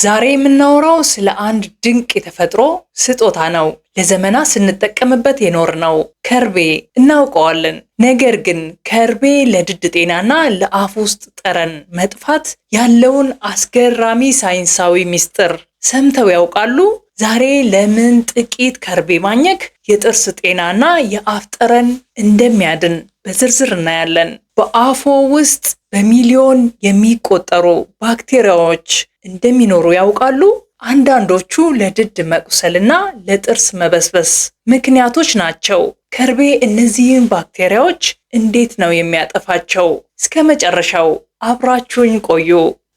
ዛሬ የምናወራው ስለ አንድ ድንቅ የተፈጥሮ ስጦታ ነው። ለዘመናት ስንጠቀምበት የኖርነው ከርቤ እናውቀዋለን። ነገር ግን ከርቤ ለድድ ጤናና ለአፍ ውስጥ ጠረን መጥፋት ያለውን አስገራሚ ሳይንሳዊ ምስጢር ሰምተው ያውቃሉ? ዛሬ ለምን ጥቂት ከርቤ ማኘክ የጥርስ ጤናና የአፍ ጠረን እንደሚያድን በዝርዝር እናያለን። በአፎ ውስጥ በሚሊዮን የሚቆጠሩ ባክቴሪያዎች እንደሚኖሩ ያውቃሉ? አንዳንዶቹ ለድድ መቁሰልና ለጥርስ መበስበስ ምክንያቶች ናቸው። ከርቤ እነዚህን ባክቴሪያዎች እንዴት ነው የሚያጠፋቸው? እስከ መጨረሻው አብራችሁኝ ቆዩ።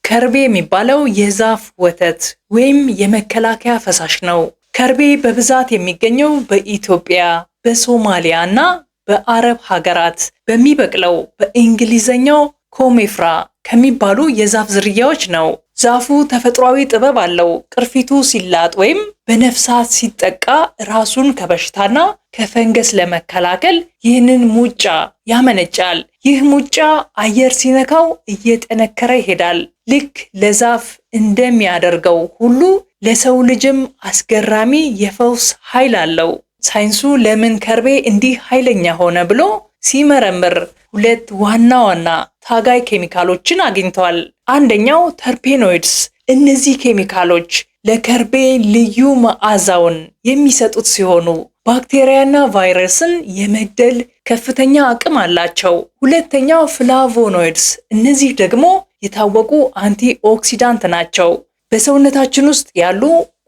ከርቤ የሚባለው የዛፍ ወተት ወይም የመከላከያ ፈሳሽ ነው። ከርቤ በብዛት የሚገኘው በኢትዮጵያ፣ በሶማሊያ እና በአረብ ሀገራት በሚበቅለው በእንግሊዘኛው ኮሜፍራ ከሚባሉ የዛፍ ዝርያዎች ነው። ዛፉ ተፈጥሯዊ ጥበብ አለው። ቅርፊቱ ሲላጥ ወይም በነፍሳት ሲጠቃ ራሱን ከበሽታና ከፈንገስ ለመከላከል ይህንን ሙጫ ያመነጫል። ይህ ሙጫ አየር ሲነካው እየጠነከረ ይሄዳል። ልክ ለዛፍ እንደሚያደርገው ሁሉ ለሰው ልጅም አስገራሚ የፈውስ ኃይል አለው። ሳይንሱ ለምን ከርቤ እንዲህ ኃይለኛ ሆነ ብሎ ሲመረምር ሁለት ዋና ዋና ታጋይ ኬሚካሎችን አግኝተዋል። አንደኛው ተርፔኖይድስ። እነዚህ ኬሚካሎች ለከርቤ ልዩ መዓዛውን የሚሰጡት ሲሆኑ ባክቴሪያና ቫይረስን የመግደል ከፍተኛ አቅም አላቸው። ሁለተኛው ፍላቮኖይድስ። እነዚህ ደግሞ የታወቁ አንቲኦክሲዳንት ናቸው። በሰውነታችን ውስጥ ያሉ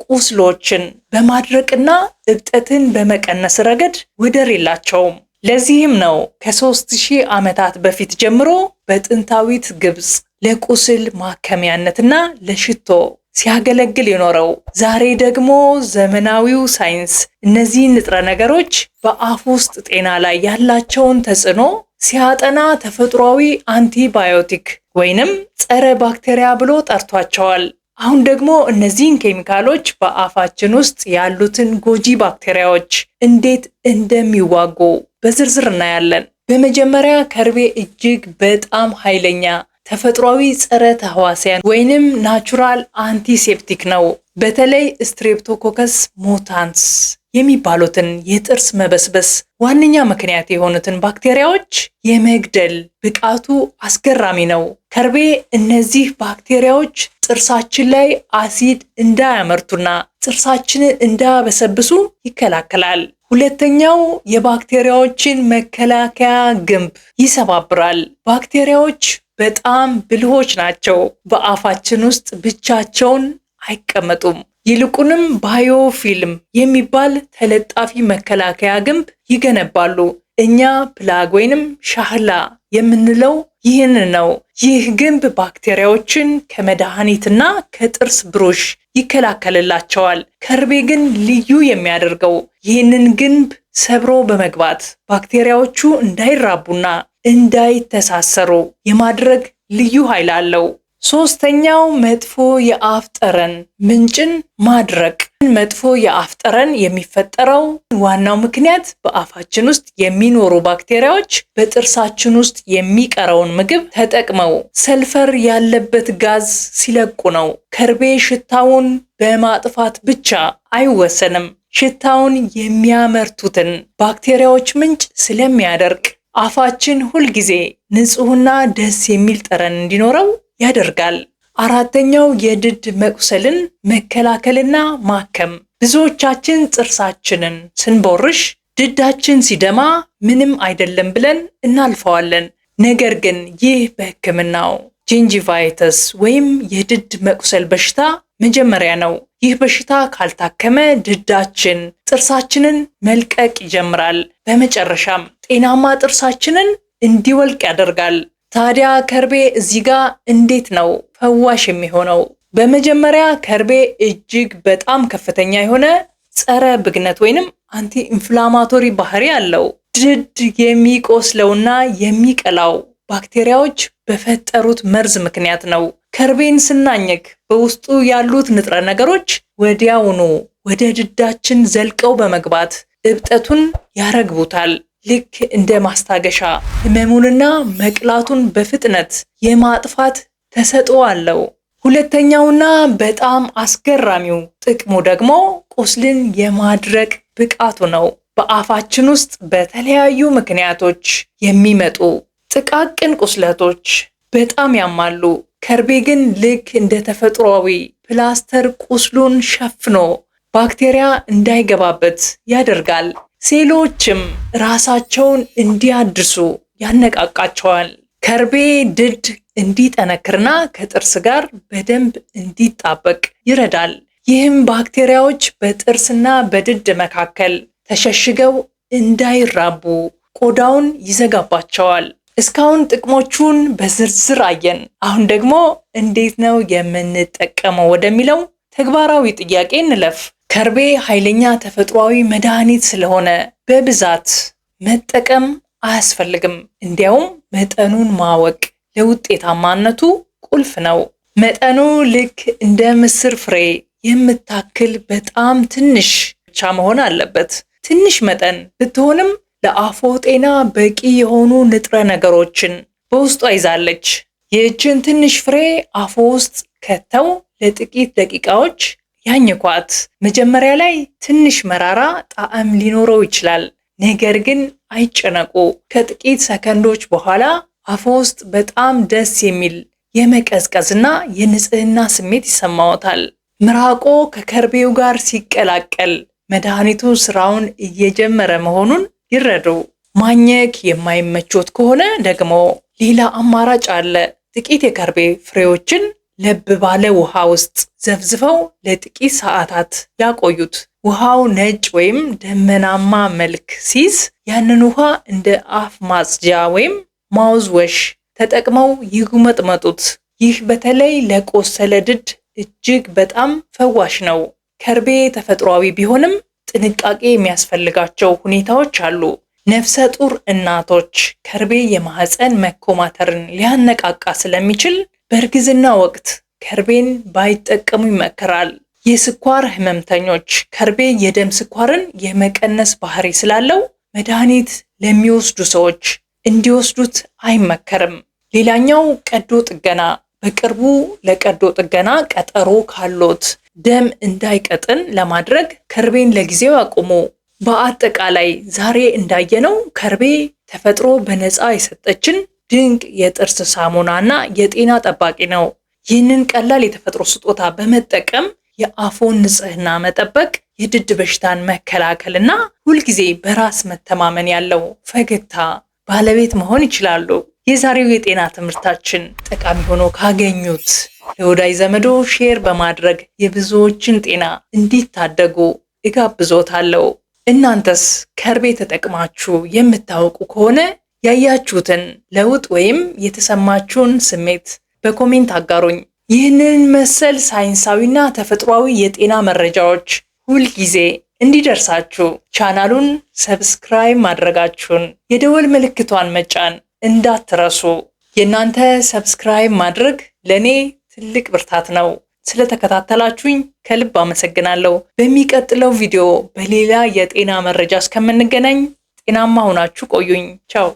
ቁስሎችን በማድረቅና እብጠትን በመቀነስ ረገድ ወደር የላቸውም። ለዚህም ነው ከ3000 ዓመታት በፊት ጀምሮ በጥንታዊት ግብጽ ለቁስል ማከሚያነትና ለሽቶ ሲያገለግል የኖረው። ዛሬ ደግሞ ዘመናዊው ሳይንስ እነዚህ ንጥረ ነገሮች በአፍ ውስጥ ጤና ላይ ያላቸውን ተጽዕኖ ሲያጠና ተፈጥሯዊ አንቲባዮቲክ ወይንም ጸረ ባክቴሪያ ብሎ ጠርቷቸዋል። አሁን ደግሞ እነዚህን ኬሚካሎች በአፋችን ውስጥ ያሉትን ጎጂ ባክቴሪያዎች እንዴት እንደሚዋጉ በዝርዝር እናያለን። በመጀመሪያ ከርቤ እጅግ በጣም ኃይለኛ ተፈጥሯዊ ጸረ ተህዋሲያን ወይንም ናቹራል አንቲሴፕቲክ ነው። በተለይ ስትሬፕቶኮከስ ሙታንስ የሚባሉትን የጥርስ መበስበስ ዋነኛ ምክንያት የሆኑትን ባክቴሪያዎች የመግደል ብቃቱ አስገራሚ ነው። ከርቤ እነዚህ ባክቴሪያዎች ጥርሳችን ላይ አሲድ እንዳያመርቱና ጥርሳችንን እንዳያበሰብሱ ይከላከላል። ሁለተኛው የባክቴሪያዎችን መከላከያ ግንብ ይሰባብራል። ባክቴሪያዎች በጣም ብልሆች ናቸው። በአፋችን ውስጥ ብቻቸውን አይቀመጡም። ይልቁንም ባዮፊልም የሚባል ተለጣፊ መከላከያ ግንብ ይገነባሉ። እኛ ፕላግ ወይንም ሻህላ የምንለው ይህን ነው። ይህ ግንብ ባክቴሪያዎችን ከመድኃኒትና ከጥርስ ብሩሽ ይከላከልላቸዋል። ከርቤ ግን ልዩ የሚያደርገው ይህንን ግንብ ሰብሮ በመግባት ባክቴሪያዎቹ እንዳይራቡና እንዳይተሳሰሩ የማድረግ ልዩ ኃይል አለው። ሶስተኛው መጥፎ የአፍ ጠረን ምንጭን ማድረቅ። መጥፎ የአፍ ጠረን የሚፈጠረው ዋናው ምክንያት በአፋችን ውስጥ የሚኖሩ ባክቴሪያዎች በጥርሳችን ውስጥ የሚቀረውን ምግብ ተጠቅመው ሰልፈር ያለበት ጋዝ ሲለቁ ነው። ከርቤ ሽታውን በማጥፋት ብቻ አይወሰንም። ሽታውን የሚያመርቱትን ባክቴሪያዎች ምንጭ ስለሚያደርቅ አፋችን ሁልጊዜ ንጹህና ደስ የሚል ጠረን እንዲኖረው ያደርጋል። አራተኛው የድድ መቁሰልን መከላከልና ማከም። ብዙዎቻችን ጥርሳችንን ስንቦርሽ ድዳችን ሲደማ ምንም አይደለም ብለን እናልፈዋለን። ነገር ግን ይህ በሕክምናው ጂንጂቫይተስ ወይም የድድ መቁሰል በሽታ መጀመሪያ ነው። ይህ በሽታ ካልታከመ ድዳችን ጥርሳችንን መልቀቅ ይጀምራል። በመጨረሻም ጤናማ ጥርሳችንን እንዲወልቅ ያደርጋል። ታዲያ ከርቤ እዚህ ጋር እንዴት ነው ፈዋሽ የሚሆነው? በመጀመሪያ ከርቤ እጅግ በጣም ከፍተኛ የሆነ ጸረ ብግነት ወይንም አንቲ ኢንፍላማቶሪ ባህሪ አለው። ድድ የሚቆስለውና የሚቀላው ባክቴሪያዎች በፈጠሩት መርዝ ምክንያት ነው። ከርቤን ስናኘክ በውስጡ ያሉት ንጥረ ነገሮች ወዲያውኑ ወደ ድዳችን ዘልቀው በመግባት እብጠቱን ያረግቡታል። ልክ እንደ ማስታገሻ ህመሙንና መቅላቱን በፍጥነት የማጥፋት ተሰጥኦ አለው። ሁለተኛውና በጣም አስገራሚው ጥቅሙ ደግሞ ቁስልን የማድረቅ ብቃቱ ነው። በአፋችን ውስጥ በተለያዩ ምክንያቶች የሚመጡ ጥቃቅን ቁስለቶች በጣም ያማሉ። ከርቤ ግን ልክ እንደ ተፈጥሯዊ ፕላስተር ቁስሉን ሸፍኖ ባክቴሪያ እንዳይገባበት ያደርጋል። ሴሎችም ራሳቸውን እንዲያድሱ ያነቃቃቸዋል። ከርቤ ድድ እንዲጠነክርና ከጥርስ ጋር በደንብ እንዲጣበቅ ይረዳል። ይህም ባክቴሪያዎች በጥርስና በድድ መካከል ተሸሽገው እንዳይራቡ ቆዳውን ይዘጋባቸዋል። እስካሁን ጥቅሞቹን በዝርዝር አየን። አሁን ደግሞ እንዴት ነው የምንጠቀመው ወደሚለው ተግባራዊ ጥያቄ እንለፍ። ከርቤ ኃይለኛ ተፈጥሯዊ መድኃኒት ስለሆነ በብዛት መጠቀም አያስፈልግም። እንዲያውም መጠኑን ማወቅ ለውጤታማነቱ ቁልፍ ነው። መጠኑ ልክ እንደ ምስር ፍሬ የምታክል በጣም ትንሽ ብቻ መሆን አለበት። ትንሽ መጠን ብትሆንም ለአፎ ጤና በቂ የሆኑ ንጥረ ነገሮችን በውስጧ ይዛለች። ይህችን ትንሽ ፍሬ አፎ ውስጥ ከተው ለጥቂት ደቂቃዎች ያኝኳት። መጀመሪያ ላይ ትንሽ መራራ ጣዕም ሊኖረው ይችላል። ነገር ግን አይጨነቁ። ከጥቂት ሰከንዶች በኋላ አፎ ውስጥ በጣም ደስ የሚል የመቀዝቀዝና የንጽህና ስሜት ይሰማዎታል። ምራቆ ከከርቤው ጋር ሲቀላቀል መድኃኒቱ ስራውን እየጀመረ መሆኑን ይረዱ። ማኘክ የማይመቾት ከሆነ ደግሞ ሌላ አማራጭ አለ። ጥቂት የከርቤ ፍሬዎችን ለብ ባለ ውሃ ውስጥ ዘፍዝፈው ለጥቂት ሰዓታት ያቆዩት። ውሃው ነጭ ወይም ደመናማ መልክ ሲይዝ ያንን ውሃ እንደ አፍ ማጽጃ ወይም ማውዝ ወሽ ተጠቅመው ይጉመጥመጡት። ይህ በተለይ ለቆሰለ ድድ እጅግ በጣም ፈዋሽ ነው። ከርቤ ተፈጥሯዊ ቢሆንም ጥንቃቄ የሚያስፈልጋቸው ሁኔታዎች አሉ። ነፍሰ ጡር እናቶች ከርቤ የማህፀን መኮማተርን ሊያነቃቃ ስለሚችል በእርግዝና ወቅት ከርቤን ባይጠቀሙ ይመከራል። የስኳር ህመምተኞች ከርቤ የደም ስኳርን የመቀነስ ባህሪ ስላለው መድኃኒት ለሚወስዱ ሰዎች እንዲወስዱት አይመከርም። ሌላኛው ቀዶ ጥገና። በቅርቡ ለቀዶ ጥገና ቀጠሮ ካሎት ደም እንዳይቀጥን ለማድረግ ከርቤን ለጊዜው ያቁሙ። በአጠቃላይ ዛሬ እንዳየነው ከርቤ ተፈጥሮ በነፃ የሰጠችን ድንቅ የጥርስ ሳሙናና የጤና ጠባቂ ነው። ይህንን ቀላል የተፈጥሮ ስጦታ በመጠቀም የአፎን ንጽህና መጠበቅ፣ የድድ በሽታን መከላከልና ሁልጊዜ በራስ መተማመን ያለው ፈገግታ ባለቤት መሆን ይችላሉ። የዛሬው የጤና ትምህርታችን ጠቃሚ ሆኖ ካገኙት ለወዳጅ ዘመዶ ሼር በማድረግ የብዙዎችን ጤና እንዲታደጉ እጋብዞታለሁ። እናንተስ ከርቤ ተጠቅማችሁ የምታውቁ ከሆነ ያያችሁትን ለውጥ ወይም የተሰማችሁን ስሜት በኮሜንት አጋሩኝ። ይህንን መሰል ሳይንሳዊና ተፈጥሯዊ የጤና መረጃዎች ሁልጊዜ እንዲደርሳችሁ ቻናሉን ሰብስክራይብ ማድረጋችሁን፣ የደወል ምልክቷን መጫን እንዳትረሱ። የእናንተ ሰብስክራይብ ማድረግ ለኔ ትልቅ ብርታት ነው። ስለተከታተላችሁኝ ከልብ አመሰግናለሁ። በሚቀጥለው ቪዲዮ በሌላ የጤና መረጃ እስከምንገናኝ ጤናማ ሆናችሁ ቆዩኝ። ቻው።